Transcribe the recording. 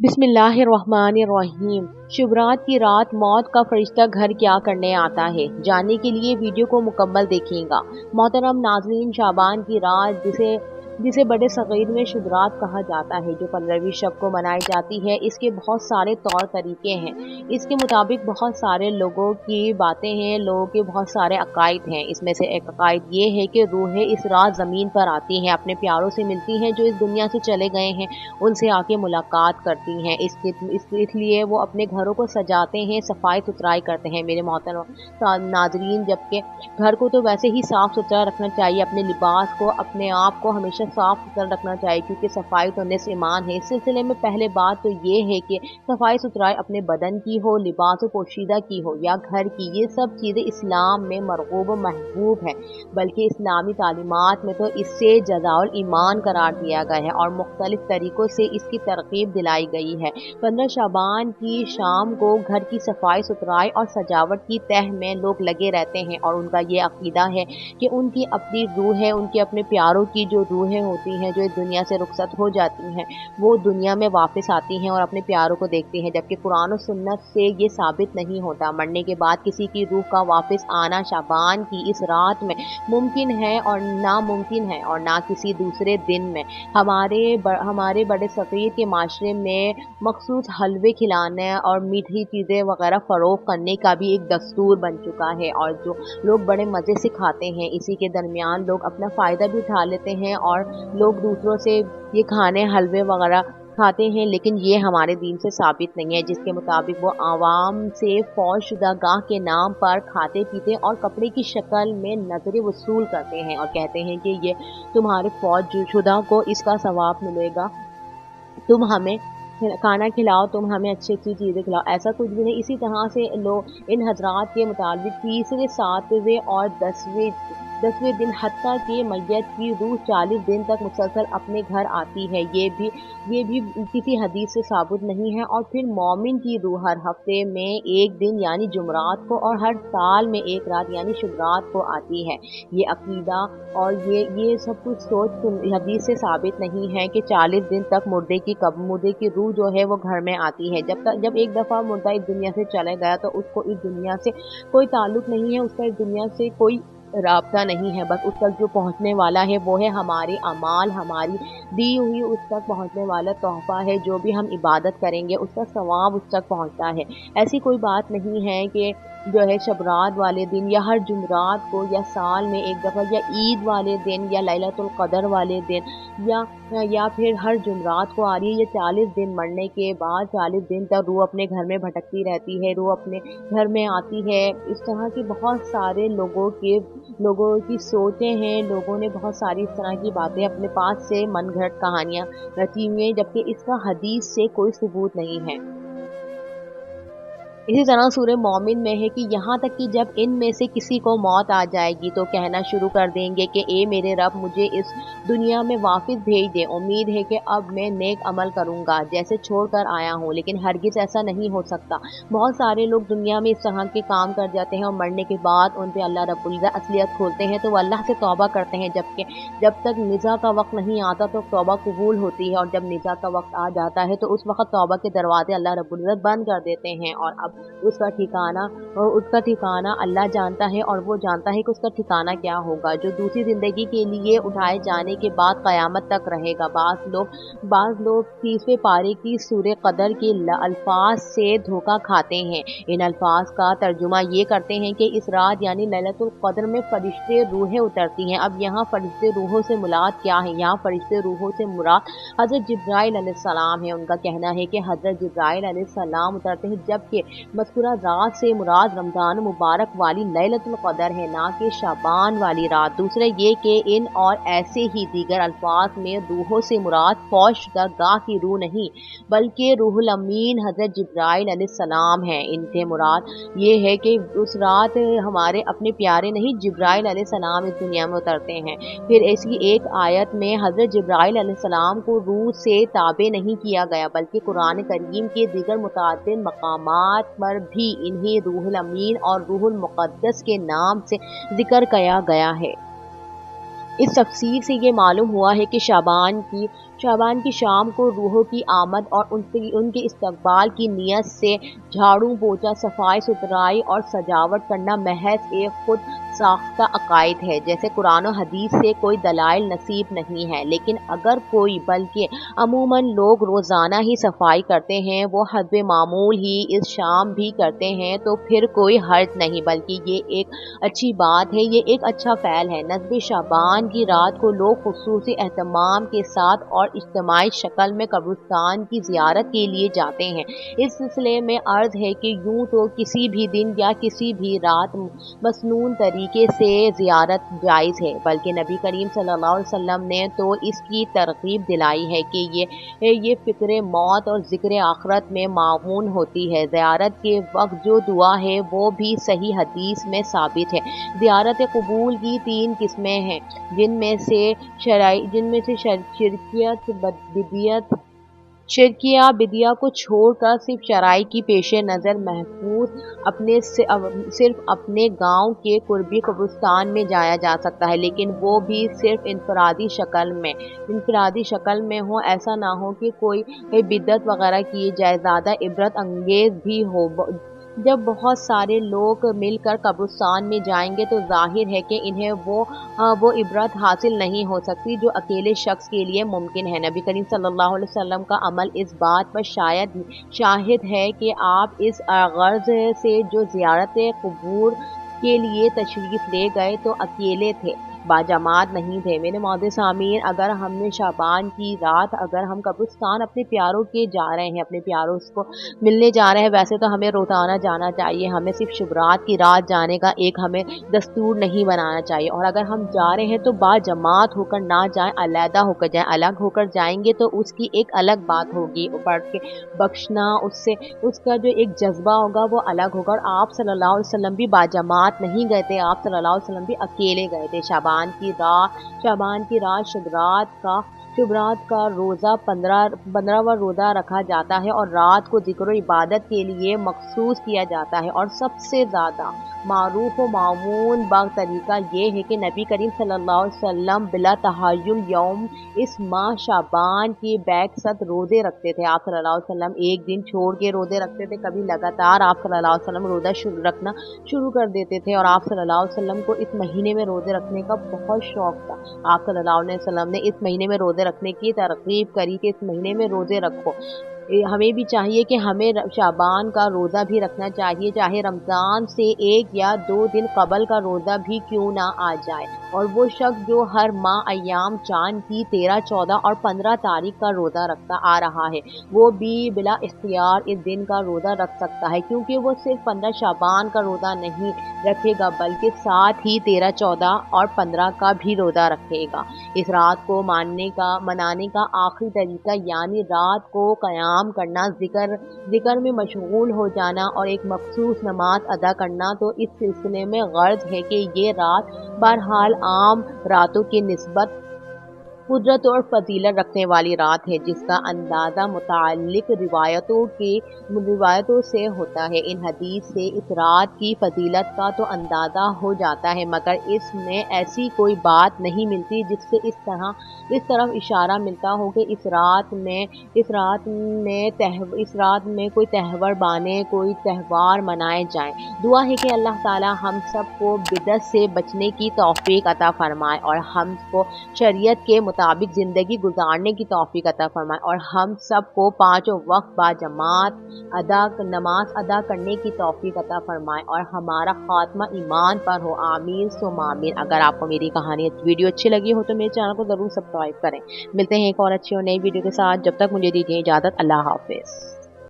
बिस्मिल्लाहिर्रहमानिर्रहीम। शुभरात की रात मौत का फरिश्ता घर क्या करने आता है, जानने के लिए वीडियो को मुकम्मल देखिएगा। मोहतरम नाज़रीन, शाबान की रात जिसे जिसे बड़े सग़ीर में शुभरात कहा जाता है, जो 15वीं शब को मनाई जाती है, इसके बहुत सारे तौर तरीके हैं। इसके मुताबिक बहुत सारे लोगों की बातें हैं, लोगों के बहुत सारे अकायद हैं। इसमें से एक अकायद ये है कि रूहें इस रात ज़मीन पर आती हैं, अपने प्यारों से मिलती हैं जो इस दुनिया से चले गए हैं, उनसे आके मुलाकात करती हैं। इसलिए वो अपने घरों को सजाते हैं, सफाई सुथराई करते हैं। मेरे मोहतरम नाजरीन, जबकि घर को तो वैसे ही साफ़ सुथरा रखना चाहिए, अपने लिबास को, अपने आप को हमेशा साफ़ सुथरा रखना चाहिए, क्योंकि सफाई तो निस्फ़ ईमान है। इस सिलसिले में पहले बात तो ये है कि सफाई सुथराई अपने बदन की हो, लिबास पोशीदा की हो या घर की, ये सब चीज़ें इस्लाम में मरगूब महबूब है। बल्कि इस्लामी तालीमात में तो इससे जज़ाउल ईमान करार दिया गया है और मुख्तलिफ तरीक़ों से इसकी तरगीब दिलाई गई है। 15 शाबान की शाम को घर की सफाई सुथराई और सजावट की तह में लोग लगे रहते हैं और उनका ये अकीदा है कि उनकी अपनी रूह है, उनके अपने प्यारों की जो रूहें होती हैं, जो इस दुनिया से रुखसत हो जाती हैं, वो दुनिया में वापस आती हैं और अपने प्यारों को देखती हैं। जबकि कुरान और सुन्नत से ये साबित नहीं होता। मरने के बाद किसी की रूह का वापस आना शाबान की इस रात में मुमकिन है और नामुमकिन है, और ना किसी दूसरे दिन में। हमारे बड़े सग़ीर के माशरे में मखसूस हलवे खिलाने और मीठी चीज़ें वगैरह फ़रोग़ करने का भी एक दस्तूर बन चुका है, और जो लोग बड़े मज़े से खाते हैं। इसी के दरमियान लोग अपना फ़ायदा भी उठा लेते हैं और लोग दूसरों से ये खाने हलवे वगैरह खाते हैं, लेकिन ये हमारे दीन से साबित नहीं है, जिसके मुताबिक वो आवाम से फौशुदा गाह के नाम पर खाते पीते और कपड़े की शक्ल में नजरें वसूल करते हैं और कहते हैं कि ये तुम्हारे फौज शुदा को इसका सवाब मिलेगा, तुम हमें खाना खिलाओ, तुम हमें अच्छी अच्छी चीज़ें खिलाओ। ऐसा कुछ भी नहीं। इसी तरह से लोग इन हजरात के मुताबिक तीसरे, 7वें और 10वें दिन हत्ता कि मैयत की रूह 40 दिन तक मुसलसल अपने घर आती है, ये भी किसी हदीस से साबित नहीं है। और फिर मोमिन की रूह हर हफ्ते में एक दिन यानी जुमरात को और हर साल में एक रात यानी शुभरात को आती है। ये अकीदा और ये सब कुछ सोच हदीस से साबित नहीं है कि 40 दिन तक मुर्दे की रूह जो है वो घर में आती है। जब एक दफ़ा मुर्दा इस दुनिया से चला गया तो उसको इस दुनिया से कोई ताल्लुक़ नहीं है, उसका इस दुनिया से कोई राब्ता नहीं है। बस उस तक जो पहुँचने वाला है वो है हमारे अमाल, हमारी दी हुई उस तक पहुँचने वाला तोहफ़ा है। जो भी हम इबादत करेंगे उसका सवाब उस तक पहुँचता है। ऐसी कोई बात नहीं है कि जो है शबरात वाले दिन या हर जुमरात को या साल में एक दफ़ा या ईद वाले दिन या लैलतुल क़द्र वाले दिन या फिर हर जुमरात को आ रही है। ये 40 दिन मरने के बाद 40 दिन तक रूह अपने घर में भटकती रहती है, रूह अपने घर में आती है। इस तरह की बहुत सारे लोगों की सोचें हैं, लोगों ने बहुत सारी इस तरह की बातें अपने पास से मनगढ़ंत कहानियाँ रची हुई हैं, जबकि इसका हदीस से कोई सबूत नहीं है। इसी तरह सूरह मोमिन में है कि यहाँ तक कि जब इनमें से किसी को मौत आ जाएगी तो कहना शुरू कर देंगे कि ए मेरे रब, मुझे इस दुनिया में वापस भेज दे, उम्मीद है कि अब मैं नेक अमल करूँगा जैसे छोड़ कर आया हूँ। लेकिन हरगिज़ ऐसा नहीं हो सकता। बहुत सारे लोग दुनिया में इस तरह के काम कर जाते हैं और मरने के बाद उन पर अल्लाह रब्बुल इज़्ज़त असलियत खोलते हैं तो वो अल्लाह से तौबा करते हैं, जबकि जब तक निज़ा का वक्त नहीं आता तो तौबा कबूल होती है, और जब निज़ा का वक्त आ जाता है तो उस वक्त तौबा के दरवाजे अल्लाह रब्बुल इज़्ज़त बंद कर देते हैं। और अब उसका ठिकाना अल्लाह जानता है और वो जानता है कि उसका ठिकाना क्या होगा, जो दूसरी ज़िंदगी के लिए उठाए जाने के बाद क़यामत तक रहेगा। बाज़ लोग 30वें पारे की सूरह क़दर के अल्फाज से धोखा खाते हैं। इन अल्फाज का तर्जुमा ये करते हैं कि इस रात यानी लैलतुल क़द्र में फ़रिश्ते रूहें उतरती हैं। अब यहाँ फ़रिश्ते रूहों से मुराद क्या है? यहाँ फ़रिश्ते रूहों से मुराद हज़रत जिब्राइल अलैहिस्सलाम है। उनका कहना है कि हज़रत जिब्राइल अलैहिस्सलाम उतरते हैं, जबकि मज़कूरा रात से मुराद रमज़ान मुबारक वाली लैलतुल क़द्र है, ना कि शाबान वाली रात। दूसरा ये कि इन और ऐसे ही दीगर अल्फाज में रूहों से मुराद फौशुदा गाह की रूह नहीं, बल्कि रूहुल अमीन हज़रत जिब्राइल अलैहिस्सलाम है। इनसे मुराद ये है कि उस रात हमारे अपने प्यारे नहीं, जिब्राइल अलैहिस्सलाम इस दुनिया में उतरते हैं। फिर ऐसी एक आयत में हज़रत जिब्राइल अलैहिस्सलाम को रूह से ताबे नहीं किया गया, बल्कि कुरान करीम के दीगर मुतअद्दिद मकामात पर भी इन्हें रूहुल अमीन और रूहुल मुक़द्दस के नाम से जिक्र किया गया है। इस तफसीर से ये मालूम हुआ है कि शाबान की शाबान की शाम को रूहों की आमद और उनके इस्तकबाल की नीयत से झाड़ू पोछा, सफाई सुथराई और सजावट करना महज एक खुद साख्ता अकायद है। जैसे कुरान और हदीस से कोई दलाइल नसीब नहीं है, लेकिन अगर कोई बल्कि अमूमन लोग रोज़ाना ही सफाई करते हैं, वो हस्बे मामूल ही इस शाम भी करते हैं, तो फिर कोई हर्ज नहीं, बल्कि ये एक अच्छी बात है, ये एक अच्छा फ़ैल है। नस्ब शाबान की रात को लोग खुसूसी एहतमाम के साथ और इज्तिमाई शक्ल में कब्रिस्तान की ज़ियारत के लिए जाते हैं। इस सिलसिले में अर्ज़ है कि यूँ तो किसी भी दिन या किसी भी रात मसनून तरीके से ज़ियारत जायज़ है, बल्कि नबी करीम सल्लल्लाहु अलैहि वसल्लम ने तो इसकी तरग़ीब दिलाई है कि ये फ़िक्र मौत और ज़िक्र आखिरत में मामून होती है। ज़ियारत के वक्त जो दुआ है वो भी सही हदीस में साबित है। ज़ियारत क़ुबूल की 3 किस्में हैं, जिनमें से शिरकिया बिदिया को छोड़कर सिर्फ शराई की पेश नज़र महफूज सिर्फ अपने गांव के कुर्बी कब्रिस्तान में जाया जा सकता है, लेकिन वो भी सिर्फ इनफरादी शक्ल में हो। ऐसा ना हो कि कोई बिदअत वगैरह की जाए। ज़्यादा इबरत अंगेज़ भी हो। जब बहुत सारे लोग मिलकर कब्रिस्तान में जाएंगे तो जाहिर है कि इन्हें वो इबरत हासिल नहीं हो सकती जो अकेले शख्स के लिए मुमकिन है। नबी करीम सल्लल्लाहु अलैहि वसल्लम का अमल इस बात पर शाहिद है कि आप इस गर्ज से जो ज़ियारत क़ुबूर के लिए तशरीफ़ ले गए तो अकेले थे, बाजमात नहीं थे। मेरे मोअज़्ज़िज़ सामीन, अगर हमने शाबान की रात अगर हम कब्रिस्तान अपने प्यारों के जा रहे हैं, अपने प्यारों को मिलने जा रहे हैं, वैसे तो हमें रोज़ाना जाना चाहिए, हमें सिर्फ शुबरात की रात जाने का एक हमें दस्तूर नहीं बनाना चाहिए। और अगर हम जा रहे हैं तो बाजमात होकर ना जाएं, अलहदा होकर जाएं। अलग होकर जाएंगे तो उसकी एक अलग बात होगी, बढ़ के बख्शना उसका जो एक जज्बा होगा वो अलग होगा। और आप सल्लल्लाहु अलैहि वसल्लम भी बाजमात नहीं गए थे, आप सल्लल्लाहु अलैहि वसल्लम भी अकेले गए थे। शाबान की रात शुबरात का रोज़ा 15वां रोज़ा रखा जाता है और रात को ज़िक्र इबादत के लिए मखसूस किया जाता है। और सबसे ज़्यादा मारूफ व मामून तरीका ये है कि नबी करीम सल्लल्लाहु अलैहि वसल्लम बिला तहय्युल यौम इस माह शाबान के बैकसत रोज़े रखते थे। आप सल्लल्लाहु अलैहि वसल्लम एक दिन छोड़ के रोज़े रखते थे, कभी लगातार आप सल्लल्लाहु अलैहि वसल्लम रोज़ा रखना शुरू कर देते थे। और आप सल्लल्लाहु अलैहि वसल्लम को इस महीने में रोज़े रखने का बहुत शौक़ था। आप सल्लल्लाहु अलैहि वसल्लम ने इस महीने में रोज़े रखने की तरग़ीब करी कि इस महीने में रोज़े रखो। हमें भी चाहिए कि हमें शाबान का रोज़ा भी रखना चाहिए, चाहे रमज़ान से 1 या 2 दिन कबल का रोज़ा भी क्यों ना आ जाए। और वो शख्स जो हर माह अय्याम चाँद की 13, 14 और 15 तारीख का रोज़ा रखता आ रहा है, वो भी बिला इख्तियार इस दिन का रोज़ा रख सकता है, क्योंकि वो सिर्फ 15 शाबान का रोज़ा नहीं रखेगा, बल्कि साथ ही 13, 14 और 15 का भी रोज़ा रखेगा। इस रात को मनाने का आखिरी तरीका यानी रात को क़याम करना, ज़िक्र में मशगूल हो जाना और एक मखसूस नमाज अदा करना, तो इस सिलसिले में गर्ज है कि ये रात बहरहाल आम रातों की निस्बत कुदरत और फजीलत रखने वाली रात है, जिसका अंदाज़ा मुताल्लिक रिवायतों से होता है। इन हदीस से इस रात की फजीलत का तो अंदाज़ा हो जाता है, मगर इसमें ऐसी कोई बात नहीं मिलती जिससे इस तरफ इशारा मिलता हो कि इस रात में कोई त्यौहार कोई त्यौहार मनाए जाएं। दुआ है कि अल्लाह ताला हम सबको बिदअत से बचने की तौफीक अता फरमाए और हमको शरीयत के मुताबिक ज़िंदगी गुजारने की तौफीक अता फरमाए और हम सबको 5 वक्त बाजमात नमाज अदा करने की तौफीक अता फरमाए और हमारा खात्मा ईमान पर हो। आमीन सुम्मा आमीन। अगर आपको मेरी कहानी वीडियो अच्छी लगी हो तो मेरे चैनल को ज़रूर सब्सक्राइब करें। मिलते हैं एक और अच्छी और नई वीडियो के साथ। जब तक मुझे दीजिए इजाज़त। अल्लाह हाफ़िज़।